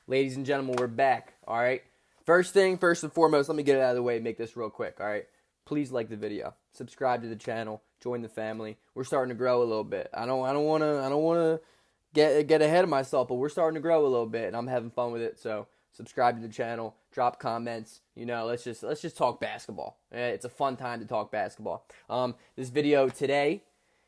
Ladies and gentlemen, we're back, all right? First and foremost, let me get it out of the way and make this real quick, all right? Please like the video, subscribe to the channel, join the family. We're starting to grow a little bit. I don't want to get ahead of myself, but we're starting to grow a little bit, and I'm having fun with it. So subscribe to the channel, drop comments. Let's just talk basketball. It's a fun time to talk basketball. This video today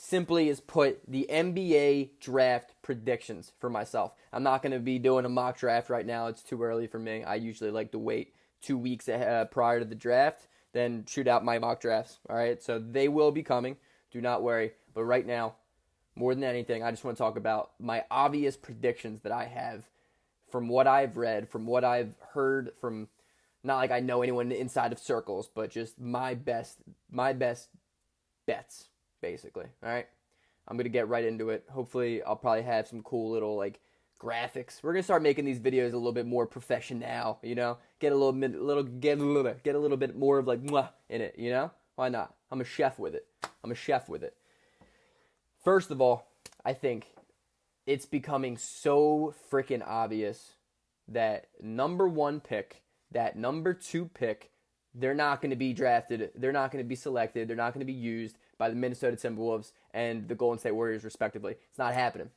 simply is put the NBA draft predictions for myself. I'm not going to be doing a mock draft right now. It's too early for me. I usually like to wait 2 weeks prior to the draft, then shoot out my mock drafts. All right, so they will be coming. Do not worry. But right now, more than anything, I just want to talk about my obvious predictions that I have from what I've read, from what I've heard, from not like I know anyone inside of circles, but just my best bets, basically. All right, I'm gonna get right into it. Hopefully, I'll probably have some cool little graphics. We're gonna start making these videos a little bit more professional. Get a little bit more of mwah in it. Why not? I'm a chef with it. First of all, I think it's becoming so freaking obvious that number 1 pick, that number 2 pick, they're not going to be drafted. They're not going to be selected. They're not going to be used by the Minnesota Timberwolves and the Golden State Warriors, respectively. It's not happening.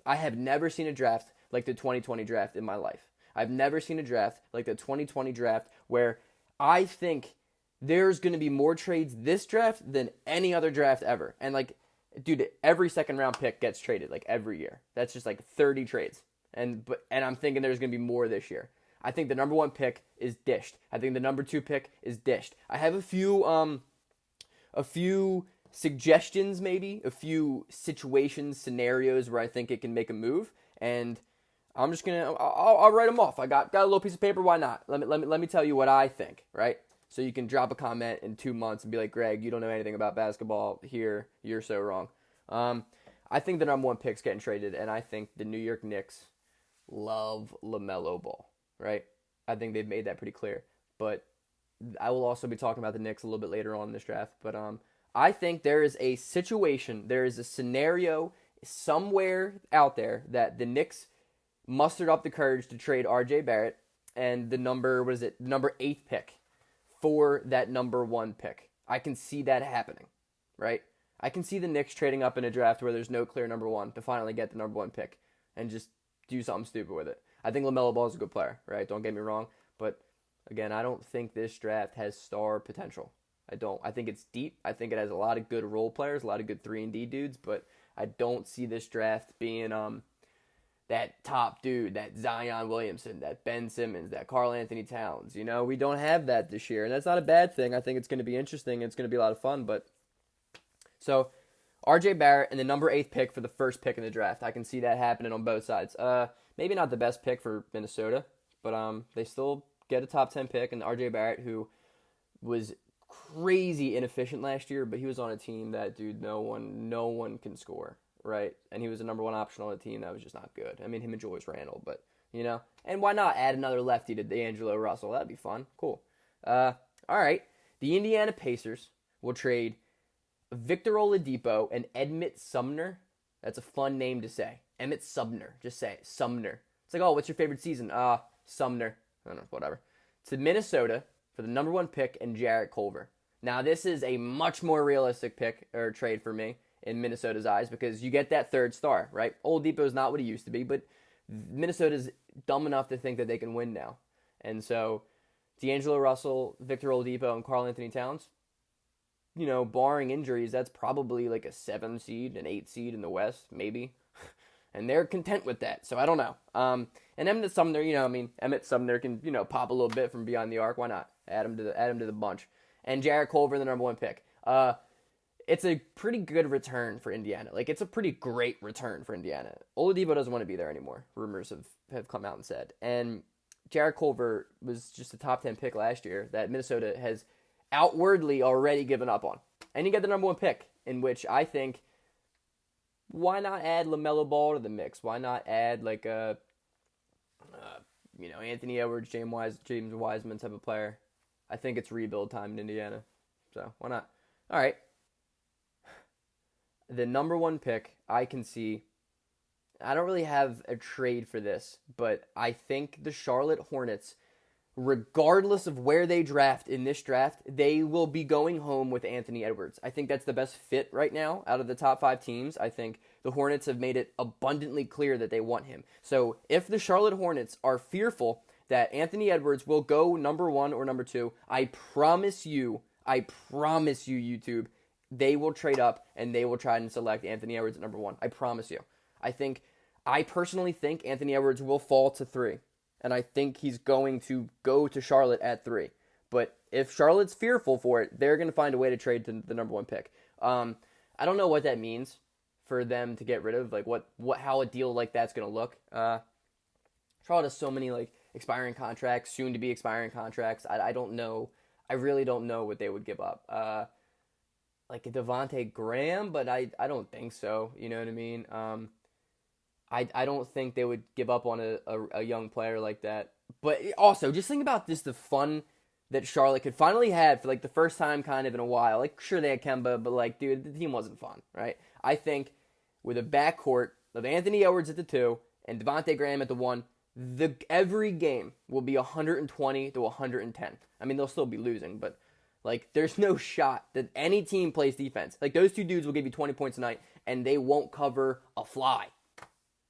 I have never seen a draft like the 2020 draft in my life. I've never seen a draft like the 2020 draft where I think there's going to be more trades this draft than any other draft ever. And dude, every second round pick gets traded every year. That's just 30 trades. And I'm thinking there's going to be more this year. I think the number 1 pick is dished. I think the number 2 pick is dished. I have a few suggestions, maybe a few situations, scenarios where I think it can make a move, and I'm just I'll write them off. I got a little piece of paper. Why not? Let me tell you what I think, right? So you can drop a comment in 2 months and be like, Greg, you don't know anything about basketball. Here, you're so wrong. I think the number 1 pick's getting traded, and I think the New York Knicks love LaMelo Ball, right? I think they've made that pretty clear. But I will also be talking about the Knicks a little bit later on in this draft. But I think there is a situation, there is a scenario somewhere out there that the Knicks mustered up the courage to trade R.J. Barrett and the number 8th pick for that number 1 pick. I can see that happening, right? I can see the Knicks trading up in a draft where there's no clear number 1 to finally get the number 1 pick and just do something stupid with it. I think LaMelo Ball is a good player, right? Don't get me wrong. But, again, I don't think this draft has star potential. I don't. I think it's deep. I think it has a lot of good role players, a lot of good 3-and-D dudes, but I don't see this draft being that top dude, that Zion Williamson, that Ben Simmons, that Karl Anthony Towns. We don't have that this year, and that's not a bad thing. I think it's going to be interesting. It's going to be a lot of fun. But so R.J. Barrett and the number 8th pick for the first pick in the draft. I can see that happening on both sides. Maybe not the best pick for Minnesota, but they still get a top 10 pick. And R.J. Barrett, who was crazy inefficient last year, but he was on a team that, dude, no one can score, right? And he was a number 1 option on a team that was just not good. I mean, him and Julius Randle, but, And why not add another lefty to D'Angelo Russell? That'd be fun. Cool. All right. The Indiana Pacers will trade Victor Oladipo and Emmett Sumner. That's a fun name to say. Emmett Sumner. Just say it. Sumner. It's like, oh, what's your favorite season? Sumner. I don't know, whatever. To Minnesota for the number 1 pick and Jarrett Culver. Now, this is a much more realistic pick or trade for me in Minnesota's eyes because you get that 3rd star, right? Oladipo is not what he used to be, but Minnesota's dumb enough to think that they can win now. And so, D'Angelo Russell, Victor Oladipo, and Karl Anthony Towns, barring injuries, that's probably a 7 seed, an 8 seed in the West, maybe. And they're content with that, so I don't know. And Emmett Sumner, Emmett Sumner can, pop a little bit from beyond the arc. Why not? Add him to the bunch. And Jarrett Culver, the number 1 pick. It's a pretty good return for Indiana. It's a pretty great return for Indiana. Oladipo doesn't want to be there anymore. Rumors have come out and said. And Jarrett Culver was just a top 10 pick last year that Minnesota has outwardly already given up on. And you get the number 1 pick, in which I think, why not add LaMelo Ball to the mix? Why not add Anthony Edwards, James Wiseman type of player? I think it's rebuild time in Indiana. So why not? All right. The number 1 pick I can see I don't really have a trade for this, but I think the Charlotte Hornets, regardless of where they draft in this draft, they will be going home with Anthony Edwards. I think that's the best fit right now out of the top 5 teams. I think the Hornets have made it abundantly clear that they want him. So if the Charlotte Hornets are fearful that Anthony Edwards will go number 1 or number 2, I promise you, YouTube, they will trade up and they will try and select Anthony Edwards at number 1. I promise you. I personally think Anthony Edwards will fall to 3. And I think he's going to go to Charlotte at 3. But if Charlotte's fearful for it, they're going to find a way to trade to the number 1 pick. I don't know what that means for them to get rid of, like how a deal like that's going to look. Charlotte has so many like expiring contracts, soon to be expiring contracts. I don't know. I really don't know what they would give up. Like a Devontae Graham, but I don't think so. You know what I mean? I don't think they would give up on a young player like that. But also, just think about this, the fun that Charlotte could finally have for like the first time kind of in a while. Like, sure, they had Kemba, but like, dude, the team wasn't fun, right? I think with a backcourt of Anthony Edwards at the 2 and Devontae Graham at the 1, every game will be 120 to 110. I mean, they'll still be losing, but like, there's no shot that any team plays defense. Like, those 2 dudes will give you 20 points a night, and they won't cover a fly.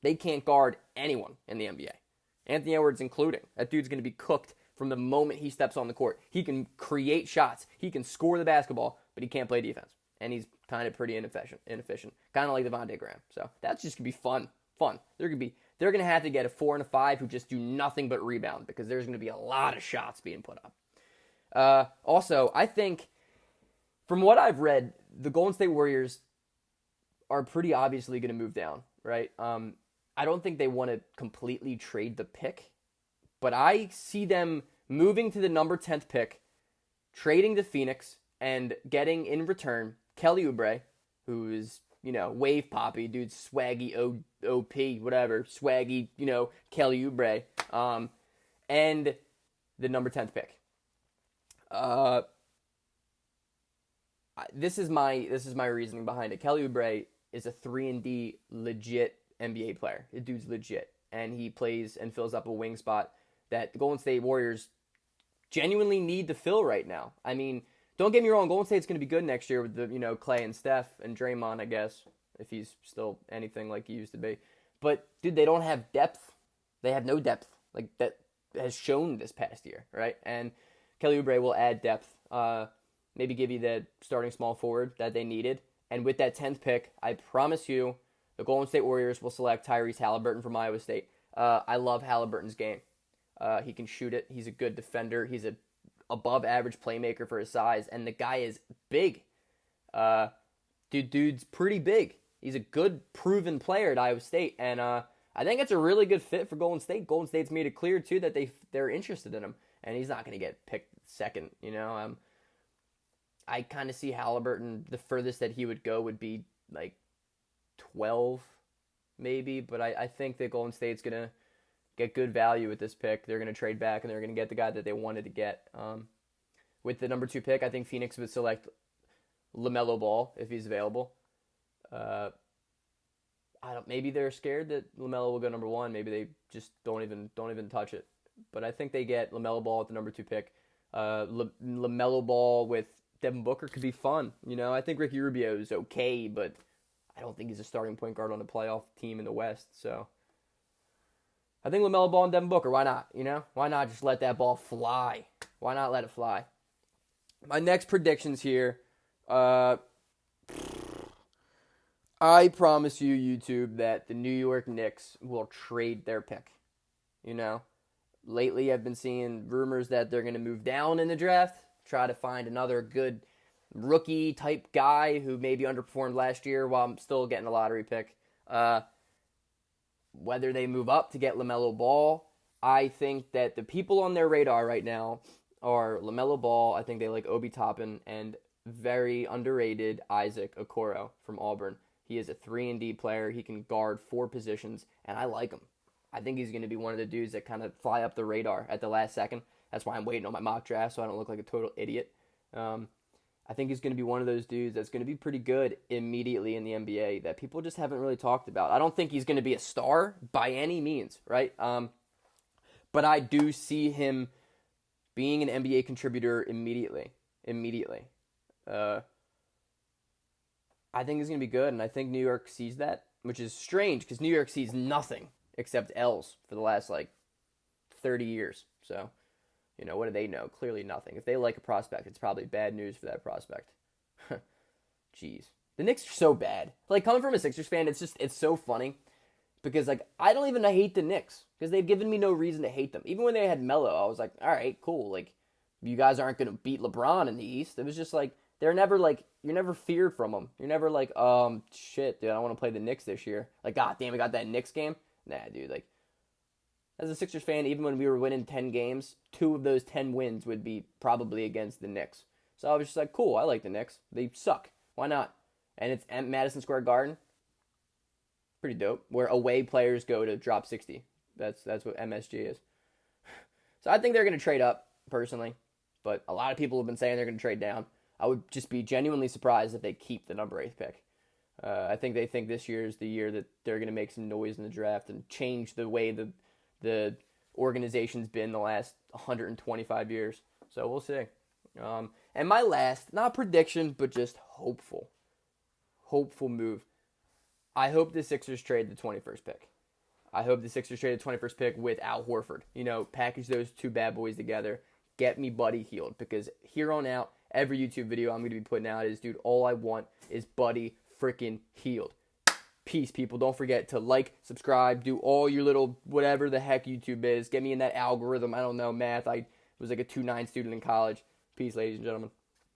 They can't guard anyone in the NBA. Anthony Edwards including. That dude's going to be cooked from the moment he steps on the court. He can create shots. He can score the basketball, but he can't play defense. And he's kind of pretty inefficient. Kind of like Devontae Graham. So that's just going to be fun. They're going to have to get a 4 and a 5 who just do nothing but rebound because there's going to be a lot of shots being put up. Also, I think from what I've read, the Golden State Warriors are pretty obviously going to move down, right? I don't think they want to completely trade the pick, but I see them moving to the number 10th pick, trading to Phoenix, and getting in return Kelly Oubre, who is, wave poppy, dude, swaggy, OP, whatever, swaggy, Kelly Oubre, and the number 10th pick. This is my reasoning behind it. Kelly Oubre is a 3-and-D legit NBA player. The dude's legit, and he plays and fills up a wing spot that the Golden State Warriors genuinely need to fill right now. I mean, don't get me wrong, Golden State's going to be good next year with the Clay and Steph and Draymond, I guess, if he's still anything like he used to be. But dude, they don't have depth. They have no depth like that has shown this past year, right? And Kelly Oubre will add depth. Maybe give you the starting small forward that they needed. And with that 10th pick, I promise you, the Golden State Warriors will select Tyrese Halliburton from Iowa State. I love Halliburton's game. He can shoot it. He's a good defender. He's a above-average playmaker for his size, and the guy is big. Dude's pretty big. He's a good, proven player at Iowa State, and I think it's a really good fit for Golden State. Golden State's made it clear, too, that they're interested in him, and he's not going to get picked second, I kind of see Halliburton, the furthest that he would go would be, like, 12 maybe, but I think that Golden State's going to get good value with this pick. They're going to trade back, and they're going to get the guy that they wanted to get. With the number 2 pick, I think Phoenix would select LaMelo Ball if he's available. Maybe they're scared that LaMelo will go number 1. Maybe they just don't even touch it. But I think they get LaMelo Ball at the number 2 pick. LaMelo Ball with Devin Booker could be fun. I think Ricky Rubio is okay, but I don't think he's a starting point guard on a playoff team in the West. So I think LaMelo Ball and Devin Booker, why not? Why not just let that ball fly? Why not let it fly? My next predictions here. I promise you, YouTube, that the New York Knicks will trade their pick. Lately I've been seeing rumors that they're going to move down in the draft, try to find another good rookie-type guy who maybe underperformed last year while I'm still getting a lottery pick. Whether they move up to get LaMelo Ball, I think that the people on their radar right now are LaMelo Ball. I think they like Obi Toppin and very underrated Isaac Okoro from Auburn. He is a 3-and-D player. He can guard 4 positions, and I like him. I think he's going to be one of the dudes that kind of fly up the radar at the last second. That's why I'm waiting on my mock draft so I don't look like a total idiot. I think he's going to be one of those dudes that's going to be pretty good immediately in the NBA that people just haven't really talked about. I don't think he's going to be a star by any means, right? But I do see him being an NBA contributor immediately. I think he's going to be good, and I think New York sees that, which is strange because New York sees nothing except L's for the last, 30 years. So, what do they know? Clearly nothing. If they like a prospect, it's probably bad news for that prospect. Jeez. The Knicks are so bad. Coming from a Sixers fan, it's so funny because, I don't even hate the Knicks because they've given me no reason to hate them. Even when they had Melo, I was like, all right, cool. You guys aren't going to beat LeBron in the East. It was just they're never you're never feared from them. You're never shit, dude, I don't want to play the Knicks this year. God damn, we got that Knicks game. Nah, dude, as a Sixers fan, even when we were winning 10 games, 2 of those 10 wins would be probably against the Knicks. So I was just cool, I like the Knicks. They suck. Why not? And it's at Madison Square Garden. Pretty dope. Where away players go to drop 60. That's what MSG is. So I think they're going to trade up, personally. But a lot of people have been saying they're going to trade down. I would just be genuinely surprised if they keep the number 8 pick. I think they think this year is the year that they're going to make some noise in the draft and change the way the organization's been the last 125 years. So we'll see. And my last, not prediction, but just hopeful move. I hope the Sixers trade the 21st pick. I hope the Sixers trade the 21st pick with Al Horford. Package those 2 bad boys together. Get me Buddy healed. Because here on out, every YouTube video I'm going to be putting out is, dude, all I want is Buddy freaking healed. Peace, people. Don't forget to subscribe, do all your little whatever the heck YouTube is. Get me in that algorithm. I don't know, math. I was a 2.9 student in college. Peace, ladies and gentlemen.